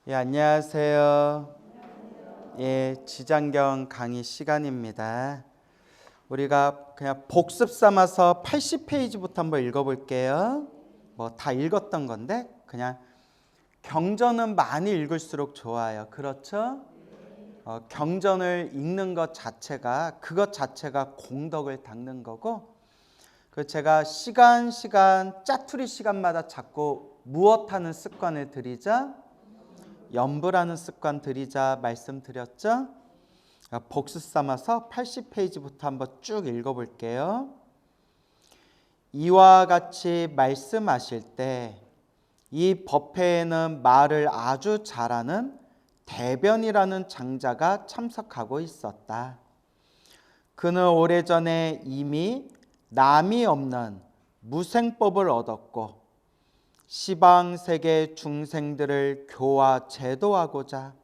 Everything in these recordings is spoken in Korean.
예, 안녕하세요. 예, 지장경 강의 시간입니다. 우리가 그냥 복습 삼아서 80페이지부터 한번 읽어볼게요. 뭐 다 읽었던 건데 그냥 경전은 많이 읽을수록 좋아요. 그렇죠? 경전을 읽는 것 자체가 그것 자체가 공덕을 닦는 거고, 그 제가 시간 짜투리 시간마다 자꾸 무엇하는 습관을 들이자 염불하는 습관 들이자 말씀드렸죠? 복습 삼아서 80페이지부터 한번 쭉 읽어볼게요. 이와 같이 말씀하실 때 이 법회에는 말을 아주 잘하는 대변이라는 장자가 참석하고 있었다. 그는 오래전에 이미 남이 없는 무생법을 얻었고 시방 세계 중생들을 교화 제도하고자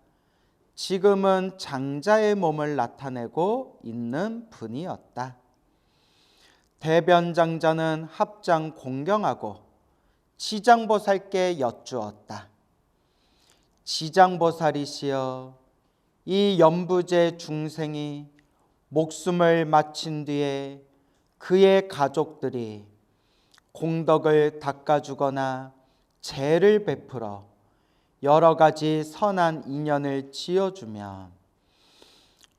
지금은 장자의 몸을 나타내고 있는 분이었다. 대변장자는 합장 공경하고 지장보살께 여쭈었다. 지장보살이시여, 이 연부제 중생이 목숨을 마친 뒤에 그의 가족들이 공덕을 닦아주거나 죄를 베풀어 여러 가지 선한 인연을 지어주면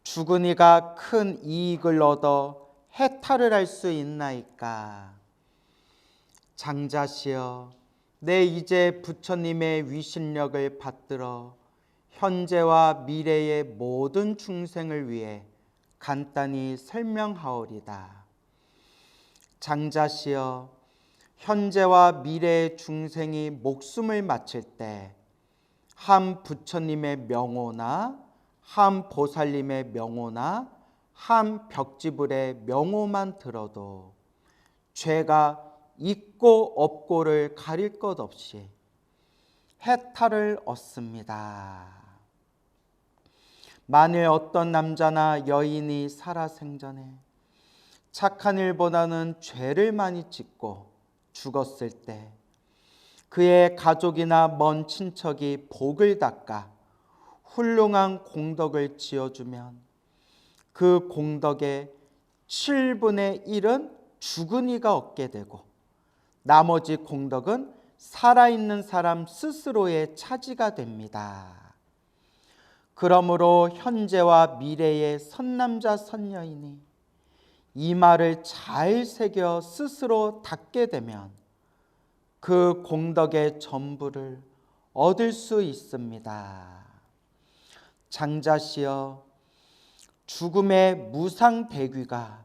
죽은 이가 큰 이익을 얻어 해탈을 할 수 있나이까? 장자시여, 내 이제 부처님의 위신력을 받들어 현재와 미래의 모든 중생을 위해 간단히 설명하오리다. 장자시여, 현재와 미래의 중생이 목숨을 마칠 때 한 부처님의 명호나 한 보살님의 명호나 한 벽지불의 명호만 들어도 죄가 있고 없고를 가릴 것 없이 해탈을 얻습니다. 만일 어떤 남자나 여인이 살아생전에 착한 일보다는 죄를 많이 짓고 죽었을 때 그의 가족이나 먼 친척이 복을 닦아 훌륭한 공덕을 지어주면 그 공덕의 7분의 1은 죽은 이가 얻게 되고 나머지 공덕은 살아있는 사람 스스로의 차지가 됩니다. 그러므로 현재와 미래의 선남자 선여인이 이 말을 잘 새겨 스스로 닦게 되면 그 공덕의 전부를 얻을 수 있습니다. 장자시여, 죽음의 무상대귀가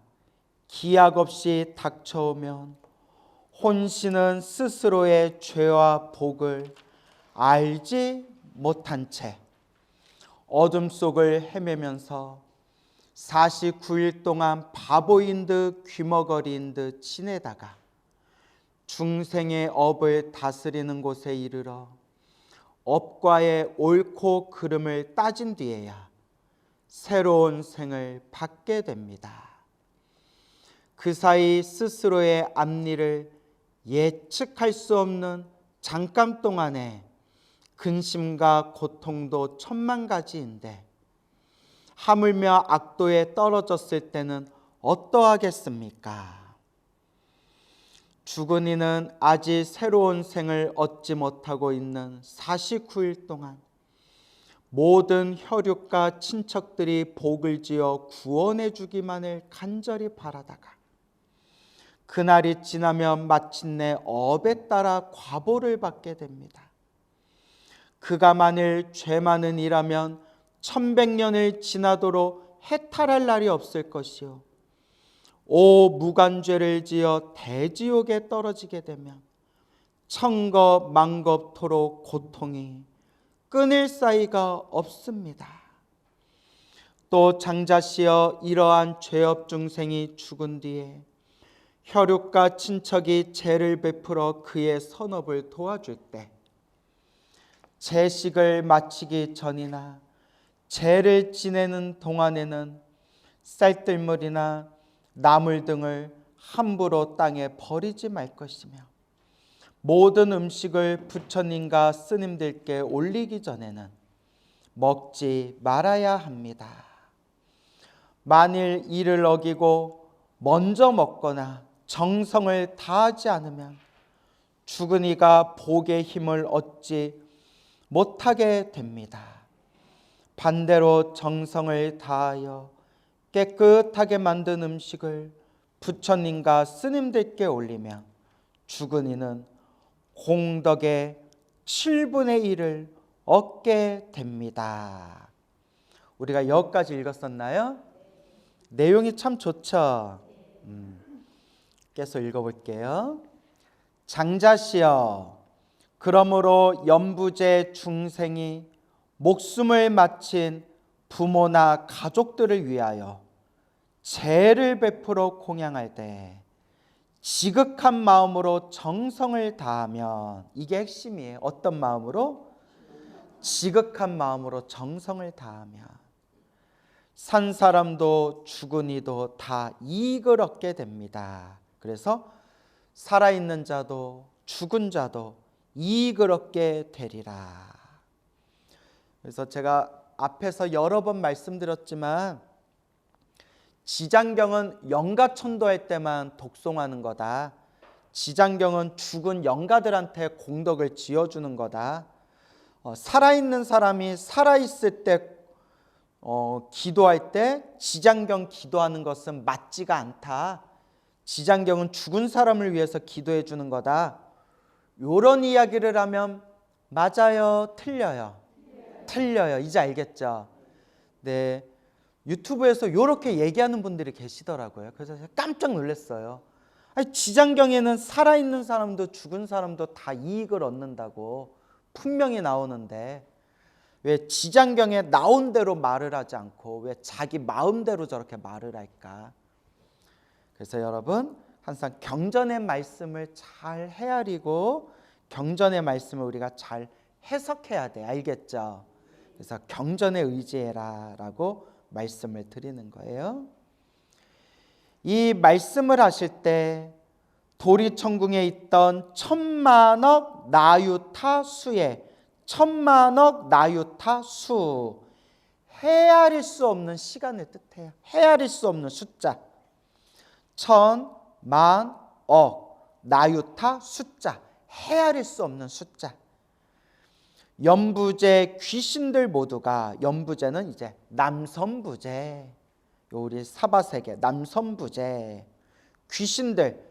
기약 없이 닥쳐오면 혼신은 스스로의 죄와 복을 알지 못한 채 어둠 속을 헤매면서 49일 동안 바보인 듯 귀머거리인 듯 지내다가 중생의 업을 다스리는 곳에 이르러 업과의 옳고 그름을 따진 뒤에야 새로운 생을 받게 됩니다. 그 사이 스스로의 앞일을 예측할 수 없는 잠깐 동안의 근심과 고통도 천만 가지인데 하물며 악도에 떨어졌을 때는 어떠하겠습니까? 죽은 이는 아직 새로운 생을 얻지 못하고 있는 49일 동안 모든 혈육과 친척들이 복을 지어 구원해 주기만을 간절히 바라다가 그날이 지나면 마침내 업에 따라 과보를 받게 됩니다. 그가 만일 죄 많은 이라면 1100년을 지나도록 해탈할 날이 없을 것이요 오 무간죄를 지어 대지옥에 떨어지게 되면 천겁만겁토록 고통이 끊을 사이가 없습니다. 또 장자시여, 이러한 죄업 중생이 죽은 뒤에 혈육과 친척이 죄를 베풀어 그의 선업을 도와줄 때 제식을 마치기 전이나 죄를 지내는 동안에는 쌀뜨물이나 나물 등을 함부로 땅에 버리지 말 것이며 모든 음식을 부처님과 스님들께 올리기 전에는 먹지 말아야 합니다. 만일 이를 어기고 먼저 먹거나 정성을 다하지 않으면 죽은 이가 복의 힘을 얻지 못하게 됩니다. 반대로 정성을 다하여 깨끗하게 만든 음식을 부처님과 스님들께 올리면 죽은 이는 공덕의 7분의 1을 얻게 됩니다. 우리가 여기까지 읽었었나요? 내용이 참 좋죠. 계속 읽어볼게요. 장자시여, 그러므로 연부제 중생이 목숨을 마친 부모나 가족들을 위하여 재를 베풀어 공양할 때 지극한 마음으로 정성을 다하면, 이게 핵심이에요. 어떤 마음으로? 지극한 마음으로 정성을 다하면 산 사람도 죽은 이도 다 이익을 얻게 됩니다. 그래서 살아있는 자도 죽은 자도 이익을 얻게 되리라. 그래서 제가 앞에서 여러 번 말씀드렸지만 지장경은 영가 천도할 때만 독송하는 거다. 지장경은 죽은 영가들한테 공덕을 지어주는 거다. 살아있는 사람이 살아있을 때 기도할 때 지장경 기도하는 것은 맞지가 않다. 지장경은 죽은 사람을 위해서 기도해 주는 거다. 이런 이야기를 하면 맞아요? 틀려요? 틀려요. 이제 알겠죠? 네, 유튜브에서 이렇게 얘기하는 분들이 계시더라고요. 그래서 제가 깜짝 놀랐어요. 아니, 지장경에는 살아있는 사람도 죽은 사람도 다 이익을 얻는다고 분명히 나오는데 왜 지장경에 나온 대로 말을 하지 않고 왜 자기 마음대로 저렇게 말을 할까? 그래서 여러분 항상 경전의 말씀을 잘 헤아리고 경전의 말씀을 우리가 잘 해석해야 돼. 알겠죠? 그래서 경전에 의지해라 라고 말씀을 드리는 거예요. 이 말씀을 하실 때 도리천궁에 있던 천만억 나유타 수에 천만억 나유타 수, 헤아릴 수 없는 시간을 뜻해요. 헤아릴 수 없는 숫자. 천, 만, 억, 나유타 숫자, 헤아릴 수 없는 숫자. 연부제 귀신들 모두가, 연부제는 이제 남선부제, 우리 사바세계 남선부제 귀신들,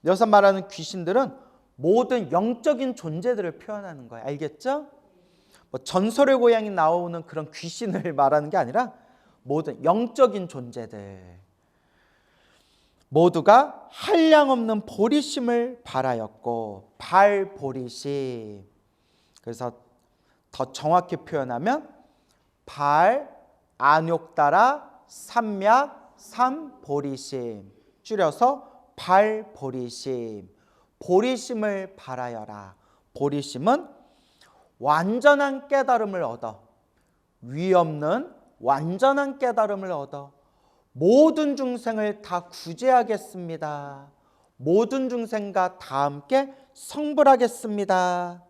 여기서 말하는 귀신들은 모든 영적인 존재들을 표현하는 거예요. 알겠죠? 뭐 전설의 고향이 나오는 그런 귀신을 말하는 게 아니라 모든 영적인 존재들 모두가 한량없는 보리심을 발하였고, 발보리심. 그래서 더 정확히 표현하면 발, 안욕따라, 삼약, 삼보리심, 줄여서 발보리심. 보리심을 발하여라. 보리심은 완전한 깨달음을 얻어, 위 없는 완전한 깨달음을 얻어 모든 중생을 다 구제하겠습니다. 모든 중생과 다 함께 성불하겠습니다.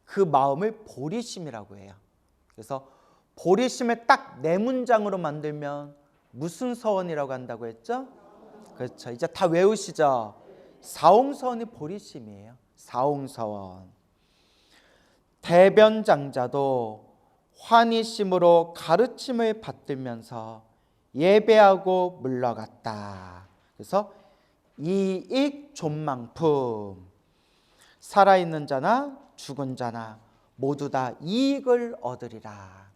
그 마음을 보리심이라고 해요. 그래서 보리심을 딱 네 문장으로 만들면 무슨 서원이라고 한다고 했죠? 그렇죠. 이제 다 외우시죠? 사홍서원이 보리심이에요. 사홍서원. 대변장자도 환희심으로 가르침을 받들면서 예배하고 물러갔다. 그래서 이익 존망품, 살아있는 자나 죽은 자나 모두 다 이익을 얻으리라.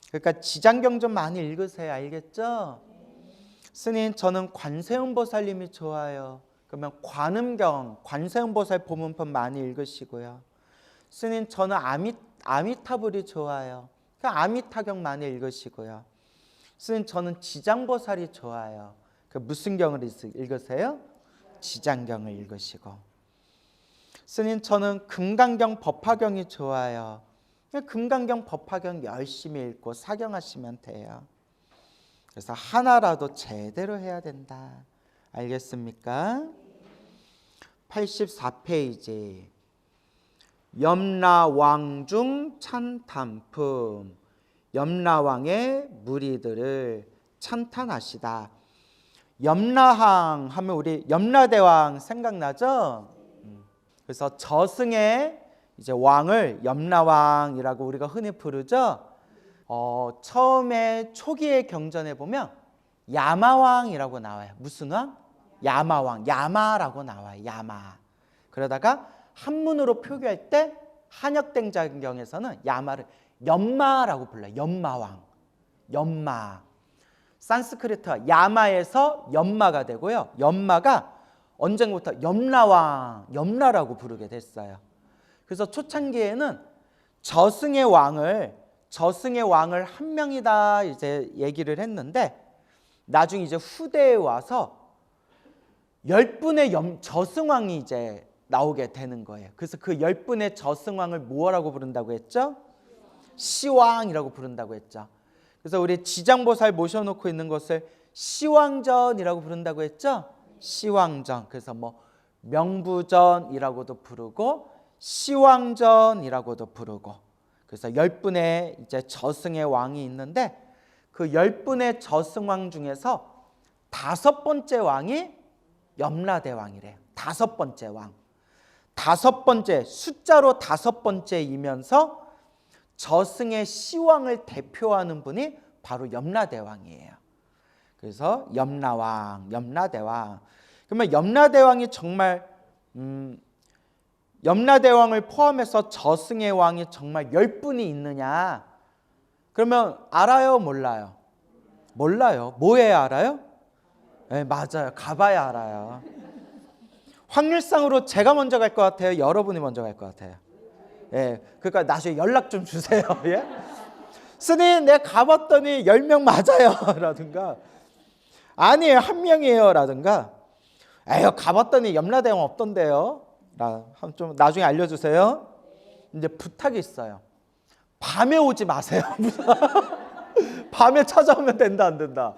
그러니까 지장경 좀 많이 읽으세요. 알겠죠? 스님, 저는 관세음보살님이 좋아요. 그러면 관음경, 관세음보살 보문법 많이 읽으시고요. 스님, 저는 아미타불이 좋아요. 그 아미타경 많이 읽으시고요. 스님, 저는 지장보살이 좋아요. 그 무슨 경을 읽으세요? 지장경을 읽으시고. 스님, 저는 금강경 법화경이 좋아요. 금강경 법화경 열심히 읽고 사경하시면 돼요. 그래서 하나라도 제대로 해야 된다. 알겠습니까? 84페이지. 염라왕 중 찬탄품. 염라왕의 무리들을 찬탄하시다. 염라왕 하면 우리 염라대왕 생각나죠? 그래서 저승의 이제 왕을 염라왕이라고 우리가 흔히 부르죠. 처음에 초기의 경전에 보면 야마왕이라고 나와요. 무슨 왕? 야마왕. 야마라고 나와요. 야마. 그러다가 한문으로 표기할 때 한역대장경에서는 야마를 연마라고 불러요. 연마왕. 연마. 산스크리트가 야마에서 연마가 되고요. 연마가 언젠부터 염라왕, 염라라고 부르게 됐어요. 그래서 초창기에는 저승의 왕을 한 명이다 이제 얘기를 했는데, 나중에 이제 후대에 와서 10분의 저승왕이 이제 나오게 되는 거예요. 그래서 그 10분의 저승왕을 뭐라고 부른다고 했죠? 시왕이라고 부른다고 했죠. 그래서 우리 지장보살 모셔놓고 있는 것을 시왕전이라고 부른다고 했죠? 시왕전. 그래서 뭐 명부전이라고도 부르고 시왕전이라고도 부르고. 그래서 10분의 이제 저승의 왕이 있는데, 그 10분의 저승왕 중에서 5번째 왕이 염라대왕이래요. 5번째 왕. 5번째, 숫자로 5번째이면서 저승의 시왕을 대표하는 분이 바로 염라대왕이에요. 그래서 염라왕, 염라대왕. 그러면 염라대왕이 정말 염라대왕을 포함해서 저승의 왕이 정말 10분이 있느냐? 그러면 알아요, 몰라요? 몰라요. 뭐에 알아요? 네, 맞아요. 가봐야 알아요. 확률상으로 제가 먼저 갈 것 같아요? 여러분이 먼저 갈 것 같아요? 예, 그러니까 나중에 연락 좀 주세요. 예? 스님, 내가 가봤더니 10명 맞아요. 라든가, 아니에요, 1명이에요. 라든가, 에휴, 가봤더니 염라대왕 없던데요. 좀 나중에 알려주세요. 이제 부탁이 있어요. 밤에 오지 마세요. 밤에 찾아오면 된다, 안 된다?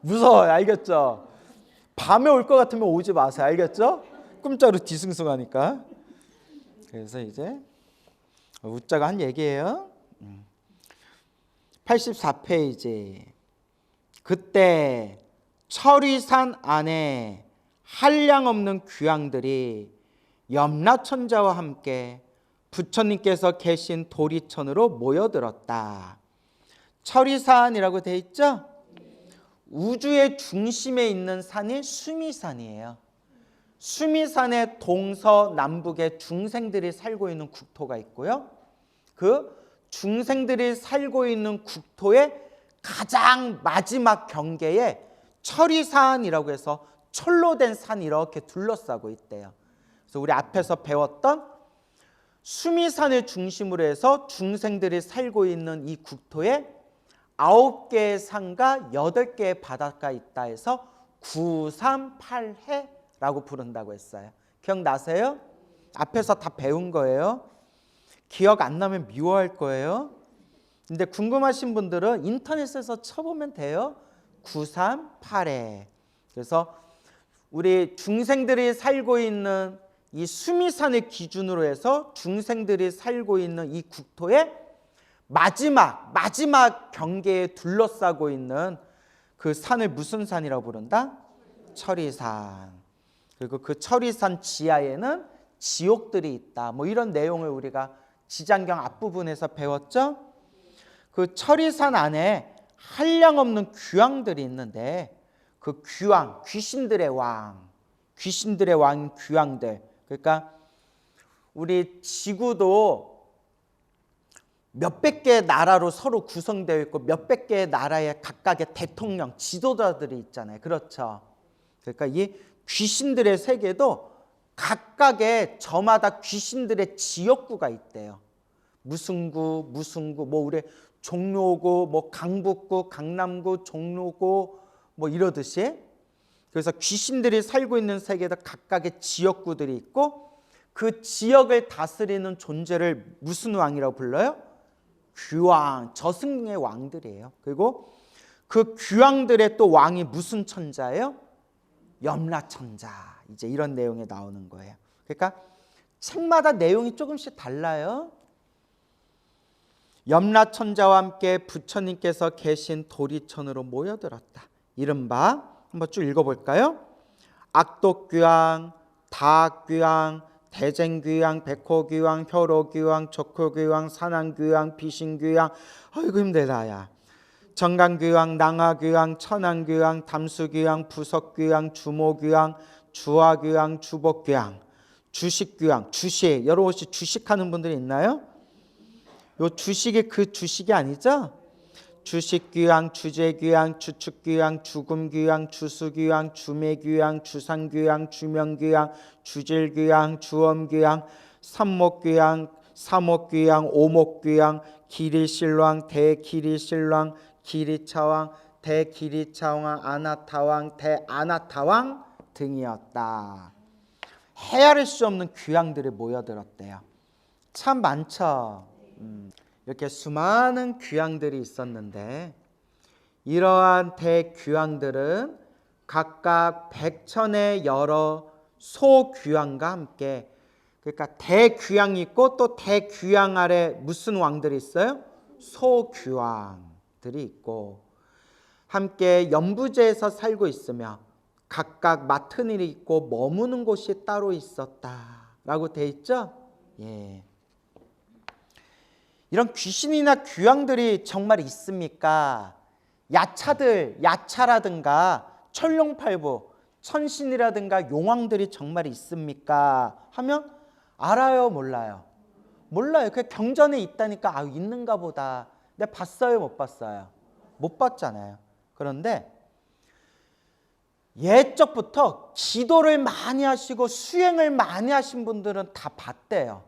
무서워요. 알겠죠? 밤에 올 것 같으면 오지 마세요. 알겠죠? 꿈자로 뒤숭숭하니까. 그래서 이제 웃자가 한 얘기예요. 84페이지. 그때 철위산 안에 한량없는 귀향들이 염라천자와 함께 부처님께서 계신 도리천으로 모여들었다. 철위산이라고 돼 있죠? 우주의 중심에 있는 산이 수미산이에요. 수미산의 동서남북에 중생들이 살고 있는 국토가 있고요. 그 중생들이 살고 있는 국토의 가장 마지막 경계에 철위산이라고 해서 철로 된 산이 이렇게 둘러싸고 있대요. 그래서 우리 앞에서 배웠던 수미산을 중심으로 해서 중생들이 살고 있는 이 국토에 9개의 산과 8개의 바다가 있다 해서 938해라고 부른다고 했어요. 기억나세요? 앞에서 다 배운 거예요. 기억 안 나면 미워할 거예요. 근데 궁금하신 분들은 인터넷에서 쳐보면 돼요. 938해. 그래서 우리 중생들이 살고 있는 이 수미산을 기준으로 해서 중생들이 살고 있는 이 국토의 마지막 경계에 둘러싸고 있는 그 산을 무슨 산이라고 부른다? 철위산. 그리고 그 철위산 지하에는 지옥들이 있다. 뭐 이런 내용을 우리가 지장경 앞부분에서 배웠죠? 그 철위산 안에 한량없는 귀왕들이 있는데, 그 귀왕, 귀신들의 왕인 귀왕들. 그러니까 우리 지구도 몇백 개의 나라로 서로 구성되어 있고 몇백 개의 나라의 각각의 대통령, 지도자들이 있잖아요. 그렇죠? 그러니까 이 귀신들의 세계도 각각의 저마다 귀신들의 지역구가 있대요. 무슨 구, 뭐 우리 종로구, 뭐 강북구, 강남구, 종로구 뭐 이러듯이. 그래서 귀신들이 살고 있는 세계도 각각의 지역구들이 있고, 그 지역을 다스리는 존재를 무슨 왕이라고 불러요? 귀왕, 저승의 왕들이에요. 그리고 그 귀왕들의 또 왕이 무슨 천자예요? 염라천자. 이제 이런 내용이 나오는 거예요. 그러니까 책마다 내용이 조금씩 달라요. 염라천자와 함께 부처님께서 계신 도리천으로 모여들었다. 이른바 한번 쭉 읽어볼까요? 악독귀왕, 다악귀왕, 대쟁귀왕, 백호귀왕, 혈호귀왕, 적호귀왕, 산왕귀왕, 비신귀왕. 아이고 힘들다 야. 정강귀왕, 낭하귀왕, 천왕귀왕, 담수귀왕, 부석귀왕, 주모귀왕, 주화귀왕, 주복귀왕, 주식귀왕. 주식, 여러분 혹시 주식하는 분들이 있나요? 요 주식이 그 주식이 아니죠? 주식귀왕, 주재귀왕, 주축귀왕, 주금귀왕, 주수귀왕, 주매귀왕, 주상귀왕, 주명귀왕, 주질귀왕, 주엄귀왕, 삼목귀왕, 사목귀왕, 오목귀왕, 기리신왕, 대기리신왕, 기리차왕, 대기리차왕, 아나타왕, 대아나타왕 등이었다. 헤아릴 수 없는 귀왕들이 모여들었대요. 참 많죠. 이렇게 수많은 귀왕들이 있었는데 이러한 대귀왕들은 각각 백천의 여러 소귀왕과 함께, 그러니까 대귀왕이 있고 또 대귀왕 아래 무슨 왕들이 있어요? 소귀왕들이 있고 함께 연부제에서 살고 있으며 각각 맡은 일이 있고 머무는 곳이 따로 있었다라고 돼 있죠? 예. 이런 귀신이나 귀왕들이 정말 있습니까? 야차라든가 천룡팔부, 천신이라든가 용왕들이 정말 있습니까? 하면 알아요, 몰라요? 몰라요. 그냥 경전에 있다니까 있는가 보다. 근데 봤어요, 못 봤어요? 못 봤잖아요. 그런데 옛적부터 기도를 많이 하시고 수행을 많이 하신 분들은 다 봤대요.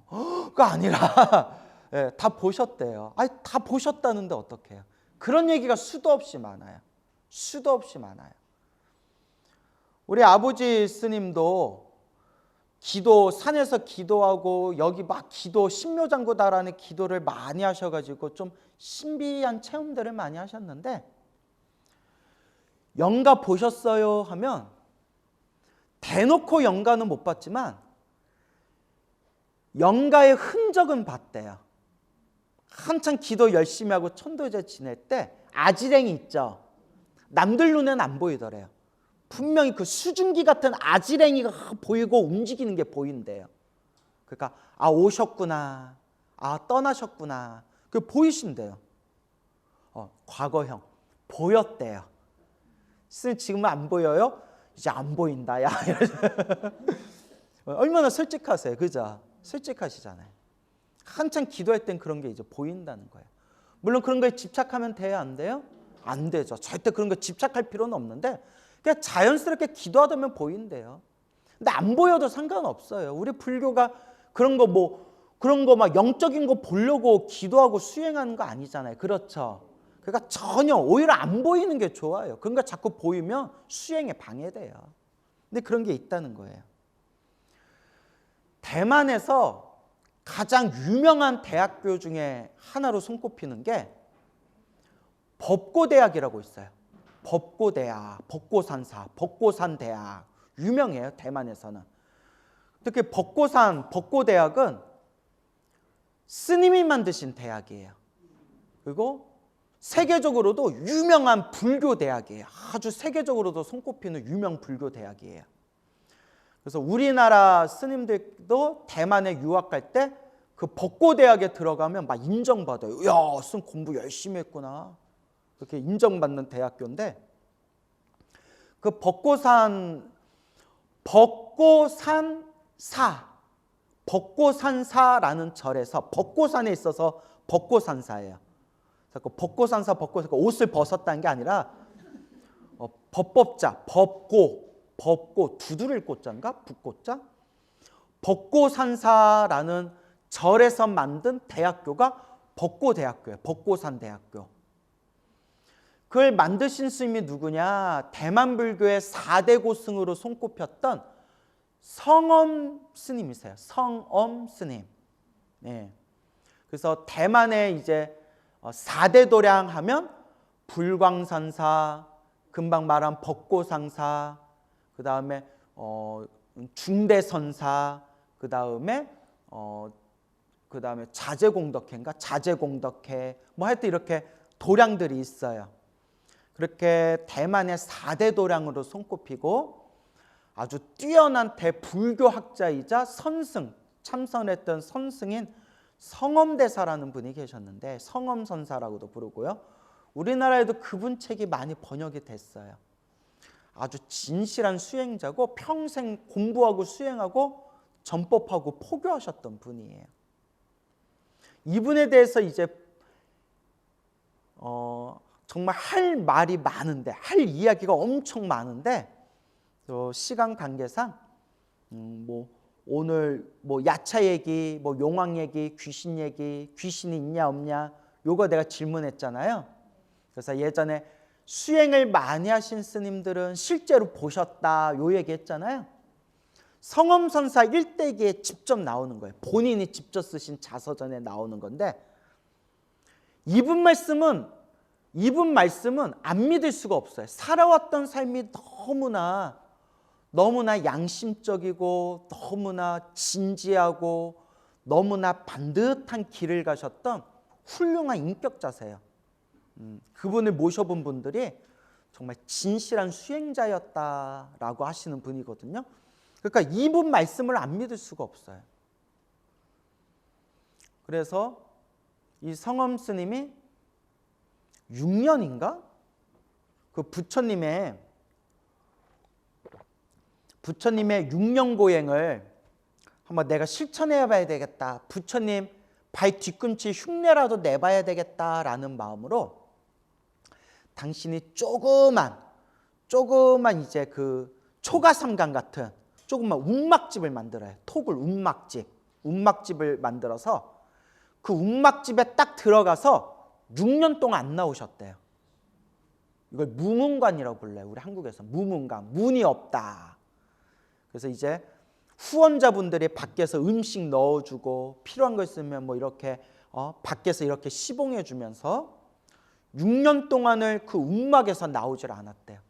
그거 아니라 네, 다 보셨대요. 아니, 다 보셨다는데 어떡해요? 그런 얘기가 수도 없이 많아요. 수도 없이 많아요. 우리 아버지 스님도 기도, 산에서 기도하고 여기 막 기도, 신묘장구다라는 기도를 많이 하셔가지고 좀 신비한 체험들을 많이 하셨는데 영가 보셨어요? 하면 대놓고 영가는 못 봤지만 영가의 흔적은 봤대요. 한창 기도 열심히 하고 천도제 지낼 때 아지랭이 있죠. 남들 눈에는 안 보이더래요. 분명히 그 수증기 같은 아지랭이가 보이고 움직이는 게 보인대요. 그러니까 오셨구나, 떠나셨구나, 그 보이신대요. 과거형 보였대요. 지금은 안 보여요? 이제 안 보인다. 야, 얼마나 솔직하세요, 그죠? 솔직하시잖아요. 한참 기도할 땐 그런 게 이제 보인다는 거예요. 물론 그런 거에 집착하면 돼요, 안 돼요? 안 되죠. 절대 그런 거 집착할 필요는 없는데 그냥 자연스럽게 기도하다 보면 보인대요. 근데 안 보여도 상관없어요. 우리 불교가 그런 거 막 영적인 거 보려고 기도하고 수행하는 거 아니잖아요. 그렇죠? 그러니까 전혀 오히려 안 보이는 게 좋아요. 그런 거 자꾸 보이면 수행에 방해돼요. 근데 그런 게 있다는 거예요. 대만에서 가장 유명한 대학교 중에 하나로 손꼽히는 게 법고대학이라고 있어요. 법고대학, 법고산사, 법고산대학 유명해요, 대만에서는. 특히 법고대학은 스님이 만드신 대학이에요. 그리고 세계적으로도 유명한 불교 대학이에요. 아주 세계적으로도 손꼽히는 유명 불교 대학이에요. 그래서 우리나라 스님들도 대만에 유학할 때 그 법고대학에 들어가면 막 인정받아요. 야, 스님 공부 열심히 했구나. 그렇게 인정받는 대학교인데 그 법고산사라는 절에서 법고산에 있어서 법고산사예요. 그 법고산사 옷을 벗었다는 게 아니라 법법자, 법고 두드릴 고자인가? 북고자? 법고산사라는 절에서 만든 대학교가 법고대학교예요. 법고산대학교. 그걸 만드신 스님이 누구냐? 대만 불교의 4대 고승으로 손꼽혔던 성엄 스님이세요. 성엄 스님. 네. 그래서 대만에 이제 4대 도량 하면 불광산사, 금방 말한 법고산사, 그 다음에 중대선사, 그다음에 자제공덕회인가? 자제공덕회, 뭐 하여튼 이렇게 도량들이 있어요. 그렇게 대만의 4대 도량으로 손꼽히고 아주 뛰어난 대불교학자이자 선승, 참선했던 선승인 성엄대사라는 분이 계셨는데, 성엄선사라고도 부르고요. 우리나라에도 그분 책이 많이 번역이 됐어요. 아주 진실한 수행자고 평생 공부하고 수행하고 전법하고 포교하셨던 분이에요. 이분에 대해서 이제 정말 할 말이 많은데, 할 이야기가 엄청 많은데, 시간 관계상 오늘 야차 얘기, 용왕 얘기, 귀신 얘기, 귀신이 있냐 없냐, 요거 내가 질문했잖아요. 그래서 예전에 수행을 많이 하신 스님들은 실제로 보셨다, 요 얘기 했잖아요. 성엄선사 일대기에 직접 나오는 거예요. 본인이 직접 쓰신 자서전에 나오는 건데, 이분 말씀은 안 믿을 수가 없어요. 살아왔던 삶이 너무나 양심적이고 너무나 진지하고 너무나 반듯한 길을 가셨던 훌륭한 인격자세요. 그분을 모셔본 분들이 정말 진실한 수행자였다라고 하시는 분이거든요. 그러니까 이분 말씀을 안 믿을 수가 없어요. 그래서 이 성엄 스님이 6년인가? 그 부처님의 6년 고행을 한번 내가 실천해 봐야 되겠다. 부처님 발 뒤꿈치 흉내라도 내봐야 되겠다라는 마음으로 당신이 조그만 이제 그 초가삼간 같은 조그만 움막집을 만들어요. 톡을 움막집을 만들어서 그 움막집에 딱 들어가서 6년 동안 안 나오셨대요. 이걸 무문관이라고 불러요. 우리 한국에서 무문관, 문이 없다. 그래서 이제 후원자분들이 밖에서 음식 넣어주고 필요한 거 있으면 이렇게 밖에서 이렇게 시봉해 주면서 6년 동안을 그 움막에서 나오질 않았대요.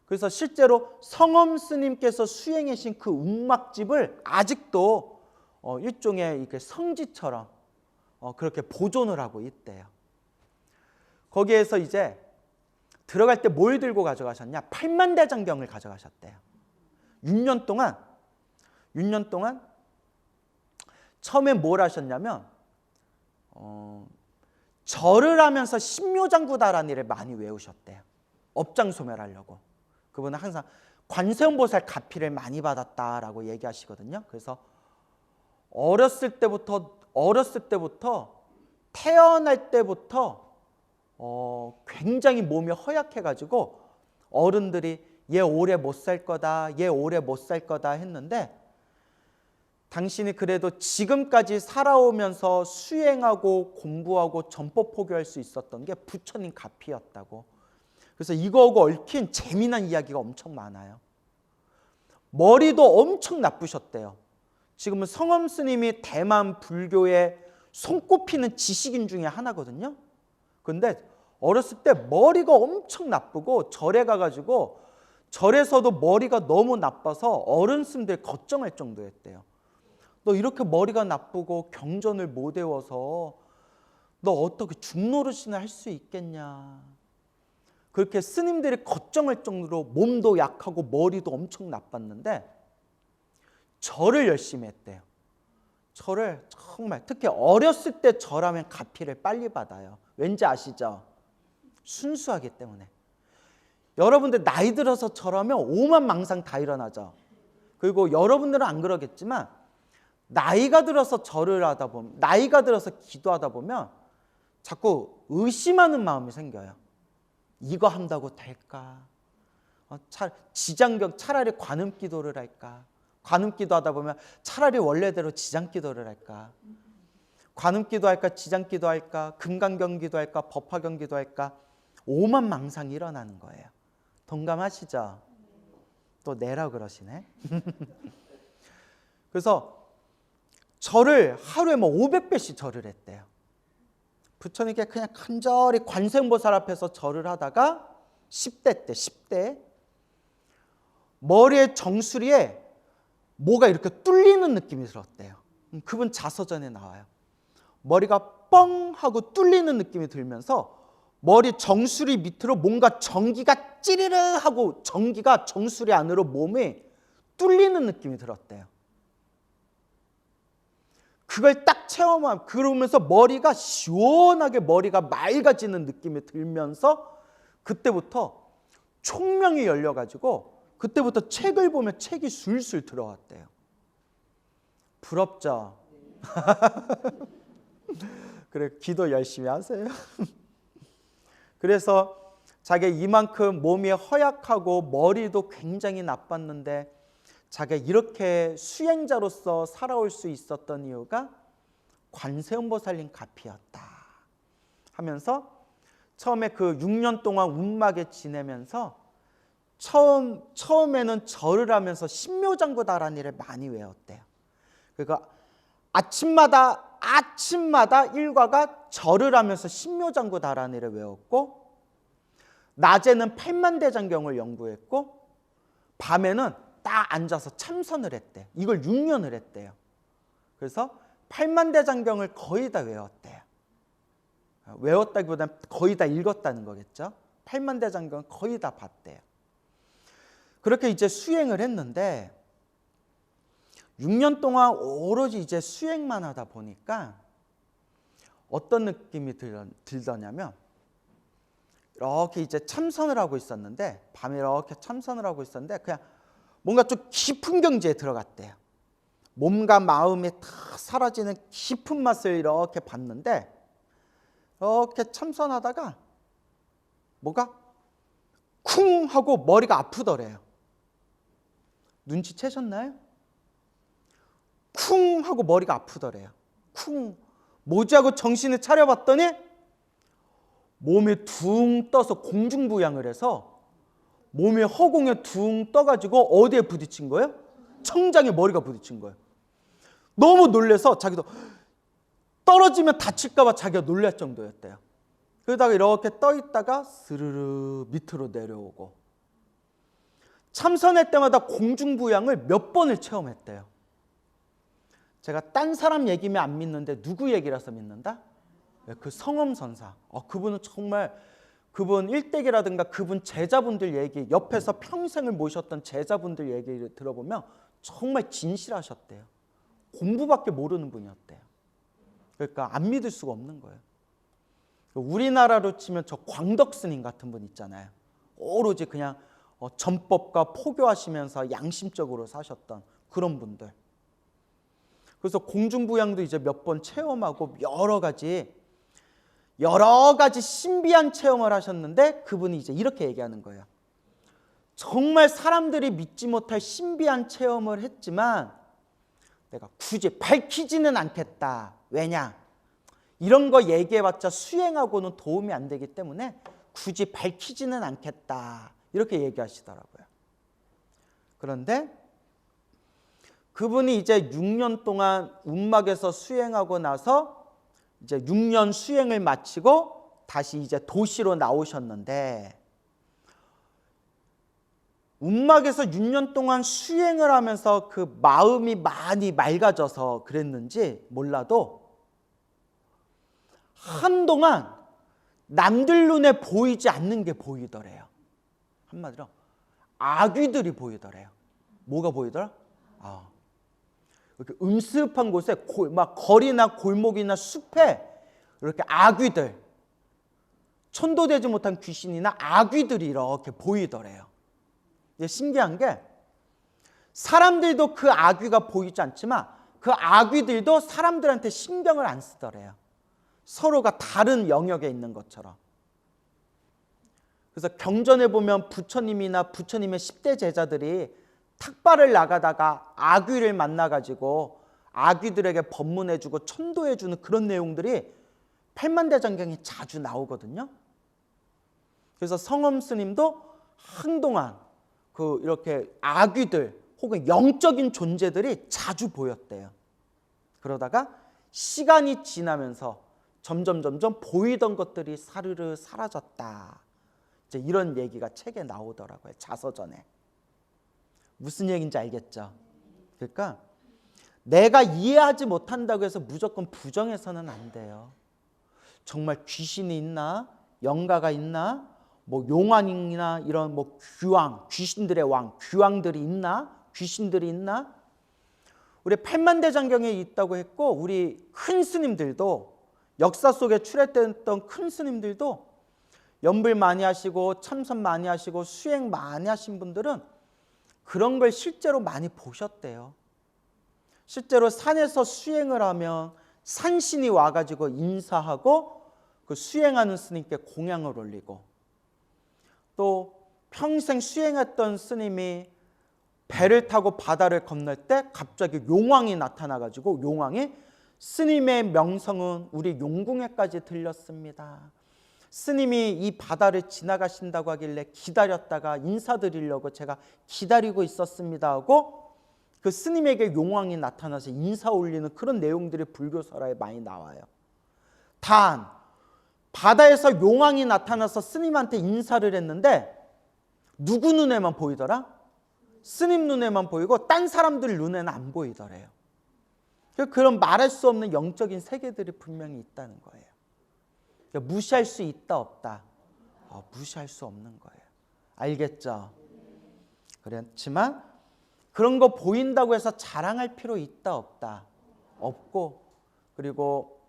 그래서 실제로 성엄 스님께서 수행하신 그 움막집을 아직도 일종의 이렇게 성지처럼 그렇게 보존을 하고 있대요. 거기에서 이제 들어갈 때 뭘 들고 가져가셨냐? 8만대장경을 가져가셨대요. 6년 동안 처음에 뭘 하셨냐면 절을 하면서 신묘장구다라는 일을 많이 외우셨대요. 업장소멸하려고. 그분은 항상 관세음보살 가피를 많이 받았다라고 얘기하시거든요. 그래서 어렸을 때부터 태어날 때부터 굉장히 몸이 허약해가지고 어른들이 얘 오래 못 살 거다, 얘 오래 못 살 거다 했는데, 당신이 그래도 지금까지 살아오면서 수행하고 공부하고 전법 포교할 수 있었던 게 부처님 가피였다고. 그래서 이거하고 얽힌 재미난 이야기가 엄청 많아요. 머리도 엄청 나쁘셨대요. 지금은 성엄 스님이 대만 불교의 손꼽히는 지식인 중에 하나거든요. 근데 어렸을 때 머리가 엄청 나쁘고 절에 가가지고 절에서도 머리가 너무 나빠서 어른 스님들 걱정할 정도였대요. 너 이렇게 머리가 나쁘고 경전을 못 외워서 너 어떻게 중노릇이나 할 수 있겠냐. 그렇게 스님들이 걱정할 정도로 몸도 약하고 머리도 엄청 나빴는데 절을 열심히 했대요. 절을 정말, 특히 어렸을 때 절하면 가피를 빨리 받아요. 왠지 아시죠? 순수하기 때문에. 여러분들 나이 들어서 절하면 오만 망상 다 일어나죠. 그리고 여러분들은 안 그러겠지만 나이가 들어서 절을 하다 보면, 나이가 들어서 기도하다 보면 자꾸 의심하는 마음이 생겨요. 이거 한다고 될까? 지장경 차라리 관음 기도를 할까? 관음 기도하다 보면 차라리 원래대로 지장 기도를 할까? 관음 기도할까? 지장 기도할까? 금강경 기도할까? 법화경 기도할까? 오만 망상이 일어나는 거예요. 동감하시죠? 또 내라 그러시네. 그래서 절을 하루에 500배씩 절을 했대요. 부처님께 그냥 간절히 관세음보살 앞에서 절을 하다가 10대 때 머리에 정수리에 뭐가 이렇게 뚫리는 느낌이 들었대요. 그분 자서전에 나와요. 머리가 뻥 하고 뚫리는 느낌이 들면서 머리 정수리 밑으로 뭔가 전기가 찌르르 하고 전기가 정수리 안으로 몸에 뚫리는 느낌이 들었대요. 그걸 딱 체험하면 그러면서 머리가 시원하게 머리가 맑아지는 느낌이 들면서 그때부터 총명이 열려가지고 그때부터 책을 보면 책이 술술 들어왔대요. 부럽죠? 그래, 기도 열심히 하세요. 그래서 자기 이만큼 몸이 허약하고 머리도 굉장히 나빴는데 자기가 이렇게 수행자로서 살아올 수 있었던 이유가 관세음보살님 가피였다 하면서 처음에 그 6년 동안 움막에 지내면서 처음에는 절을 하면서 신묘장구다라는 일을 많이 외웠대요. 그러니까 아침마다 일과가 절을 하면서 신묘장구다라는 일을 외웠고 낮에는 팔만대장경을 연구했고 밤에는 딱 앉아서 참선을 했대. 이걸 6년을 했대요. 그래서 팔만대장경을 거의 다 외웠대요. 외웠다기보다는 거의 다 읽었다는 거겠죠. 팔만대장경을 거의 다 봤대요. 그렇게 이제 수행을 했는데 6년 동안 오로지 이제 수행만 하다 보니까 어떤 느낌이 들더냐면 이렇게 이제 참선을 하고 있었는데 밤에 이렇게 참선을 하고 있었는데 그냥 뭔가 좀 깊은 경지에 들어갔대요. 몸과 마음이 다 사라지는 깊은 맛을 이렇게 봤는데 이렇게 참선하다가 뭐가 쿵 하고 머리가 아프더래요. 눈치채셨나요? 쿵 하고 머리가 아프더래요. 쿵. 뭐지 하고 정신을 차려봤더니 몸이 둥 떠서 공중부양을 해서 몸이 허공에 둥 떠가지고 어디에 부딪힌 거예요? 청장에 머리가 부딪힌 거예요. 너무 놀래서 자기도 떨어지면 다칠까 봐 자기가 놀랄 정도였대요. 그러다가 이렇게 떠 있다가 스르르 밑으로 내려오고 참선할 때마다 공중부양을 몇 번을 체험했대요. 제가 딴 사람 얘기면 안 믿는데 누구 얘기라서 믿는다? 그 성엄선사. 그분은 정말 그분 일대기라든가 그분 제자분들 얘기, 옆에서 평생을 모셨던 제자분들 얘기를 들어보면 정말 진실하셨대요. 공부밖에 모르는 분이었대요. 그러니까 안 믿을 수가 없는 거예요. 우리나라로 치면 저 광덕스님 같은 분 있잖아요. 오로지 그냥 전법과 포교하시면서 양심적으로 사셨던 그런 분들. 그래서 공중부양도 이제 몇 번 체험하고 여러 가지 신비한 체험을 하셨는데 그분이 이제 이렇게 얘기하는 거예요. 정말 사람들이 믿지 못할 신비한 체험을 했지만 내가 굳이 밝히지는 않겠다. 왜냐? 이런 거 얘기해봤자 수행하고는 도움이 안 되기 때문에 굳이 밝히지는 않겠다. 이렇게 얘기하시더라고요. 그런데 그분이 이제 6년 동안 움막에서 수행하고 나서 이제 6년 수행을 마치고 다시 이제 도시로 나오셨는데 움막에서 6년 동안 수행을 하면서 그 마음이 많이 맑아져서 그랬는지 몰라도 한동안 남들 눈에 보이지 않는 게 보이더래요. 한마디로 아귀들이 보이더래요. 뭐가 보이더라? 이렇게 음습한 곳에 막 거리나 골목이나 숲에 이렇게 아귀들, 천도되지 못한 귀신이나 아귀들이 이렇게 보이더래요. 이게 신기한 게 사람들도 그 아귀가 보이지 않지만 그 아귀들도 사람들한테 신경을 안 쓰더래요. 서로가 다른 영역에 있는 것처럼. 그래서 경전에 보면 부처님이나 부처님의 10대 제자들이 탁발을 나가다가 아귀를 만나가지고 아귀들에게 법문해주고 천도해주는 그런 내용들이 팔만대장경에 자주 나오거든요. 그래서 성엄 스님도 한동안 이렇게 아귀들 혹은 영적인 존재들이 자주 보였대요. 그러다가 시간이 지나면서 점점 보이던 것들이 사르르 사라졌다. 이제 이런 얘기가 책에 나오더라고요. 자서전에. 무슨 얘기인지 알겠죠? 그러니까 내가 이해하지 못한다고 해서 무조건 부정해서는 안 돼요. 정말 귀신이 있나? 영가가 있나? 뭐 용왕이나 이런 뭐 귀왕, 귀신들의 왕, 귀왕들이 있나? 귀신들이 있나? 우리 팔만대장경에 있다고 했고, 우리 큰 스님들도, 역사 속에 출애됐던 큰 스님들도 연불 많이 하시고 참선 많이 하시고 수행 많이 하신 분들은 그런 걸 실제로 많이 보셨대요. 실제로 산에서 수행을 하면 산신이 와가지고 인사하고 그 수행하는 스님께 공양을 올리고, 또 평생 수행했던 스님이 배를 타고 바다를 건널 때 갑자기 용왕이 나타나가지고 용왕이 스님의 명성은 우리 용궁에까지 들렸습니다. 스님이 이 바다를 지나가신다고 하길래 기다렸다가 인사드리려고 제가 기다리고 있었습니다 하고 그 스님에게 용왕이 나타나서 인사 올리는 그런 내용들이 불교설화에 많이 나와요. 단 바다에서 용왕이 나타나서 스님한테 인사를 했는데 누구 눈에만 보이더라? 스님 눈에만 보이고 딴 사람들 눈에는 안 보이더래요. 그런 말할 수 없는 영적인 세계들이 분명히 있다는 거예요. 무시할 수 있다 없다? 무시할 수 없는 거예요. 알겠죠? 그렇지만 그런 거 보인다고 해서 자랑할 필요 있다 없다? 없고, 그리고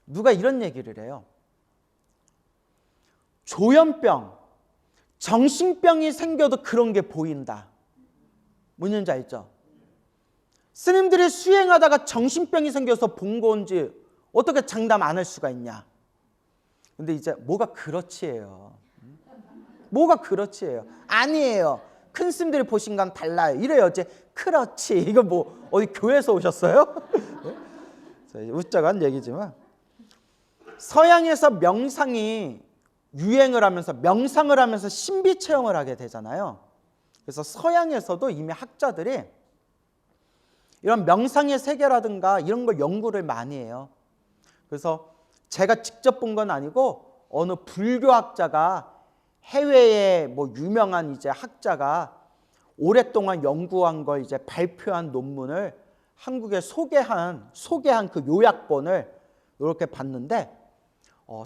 누가 이런 얘기를 해요. 조현병, 정신병이 생겨도 그런 게 보인다. 뭔지 알죠? 스님들이 수행하다가 정신병이 생겨서 본 건지 어떻게 장담 안 할 수가 있냐? 근데 이제 뭐가 그렇지예요. 뭐가 그렇지예요. 아니에요. 큰 스님들이 보신 건 달라요. 이래요. 이제 그렇지. 이거 뭐 어디 교회에서 오셨어요? 웃자고 한 얘기지만 서양에서 명상이 유행을 하면서 명상을 하면서 신비 체험을 하게 되잖아요. 그래서 서양에서도 이미 학자들이 이런 명상의 세계라든가 이런 걸 연구를 많이 해요. 그래서 제가 직접 본 건 아니고 어느 불교학자가 해외의 뭐 유명한 이제 학자가 오랫동안 연구한 걸 이제 발표한 논문을 한국에 소개한 그 요약본을 이렇게 봤는데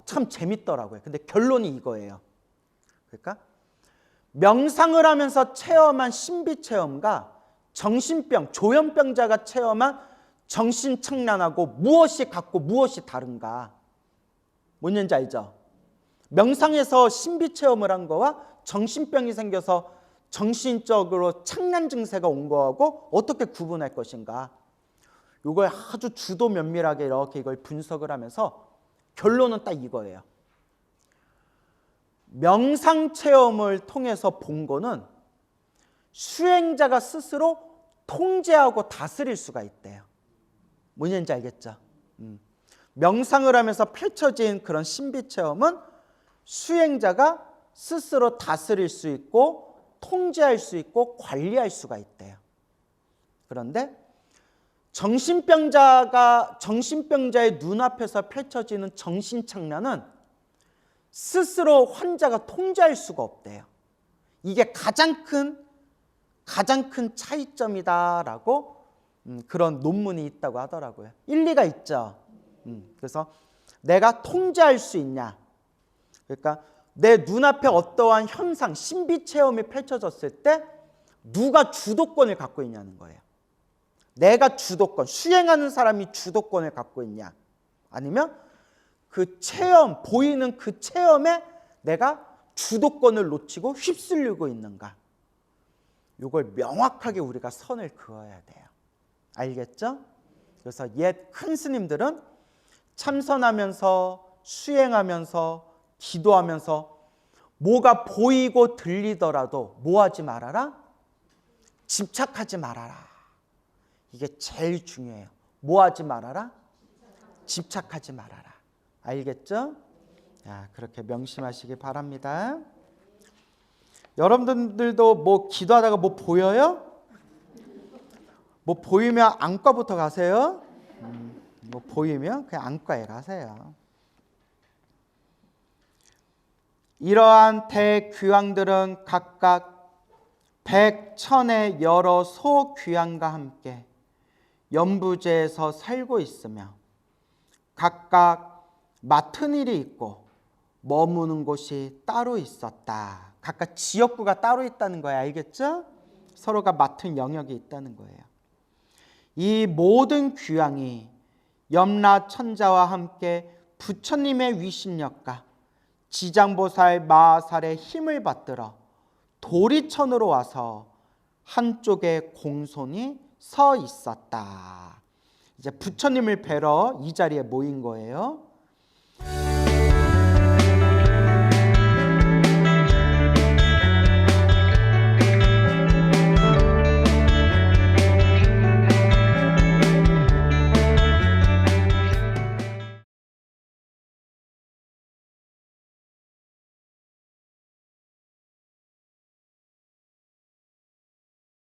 참 재밌더라고요. 근데 결론이 이거예요. 그러니까 명상을 하면서 체험한 신비 체험과 정신병, 조현병자가 체험한 정신착란하고 무엇이 같고 무엇이 다른가? 뭔지 알죠? 명상에서 신비 체험을 한 거와 정신병이 생겨서 정신적으로 착란 증세가 온 거하고 어떻게 구분할 것인가? 이걸 아주 주도 면밀하게 이렇게 이걸 분석을 하면서 결론은 딱 이거예요. 명상 체험을 통해서 본 거는 수행자가 스스로 통제하고 다스릴 수가 있대요. 뭔지 알겠죠? 명상을 하면서 펼쳐진 그런 신비 체험은 수행자가 스스로 다스릴 수 있고 통제할 수 있고 관리할 수가 있대요. 그런데 정신병자의 눈앞에서 펼쳐지는 정신착란은 스스로 환자가 통제할 수가 없대요. 이게 가장 큰 차이점이다라고 그런 논문이 있다고 하더라고요. 일리가 있죠. 그래서 내가 통제할 수 있냐? 그러니까 내 눈앞에 어떠한 현상, 신비 체험이 펼쳐졌을 때 누가 주도권을 갖고 있냐는 거예요. 내가 주도권, 수행하는 사람이 주도권을 갖고 있냐? 아니면 그 체험, 보이는 그 체험에 내가 주도권을 놓치고 휩쓸리고 있는가? 이걸 명확하게 우리가 선을 그어야 돼요. 알겠죠? 그래서 옛 큰 스님들은 참선하면서 수행하면서 기도하면서 뭐가 보이고 들리더라도 뭐 하지 말아라? 집착하지 말아라. 이게 제일 중요해요. 뭐 하지 말아라? 집착하지 말아라. 알겠죠? 자, 그렇게 명심하시기 바랍니다. 여러분들도 뭐 기도하다가 뭐 보여요? 뭐 보이면 안과부터 가세요. 뭐 보이면 그냥 안과에 가세요. 이러한 대귀왕들은 각각 백, 천의 여러 소귀양과 함께 연부제에서 살고 있으며 각각 맡은 일이 있고 머무는 곳이 따로 있었다. 각각 지역구가 따로 있다는 거예요. 알겠죠? 서로가 맡은 영역이 있다는 거예요. 이 모든 귀양이 염라 천자와 함께 부처님의 위신력과 지장보살 마하살의 힘을 받들어 도리천으로 와서 한쪽에 공손히 서 있었다. 이제 부처님을 뵈러 이 자리에 모인 거예요.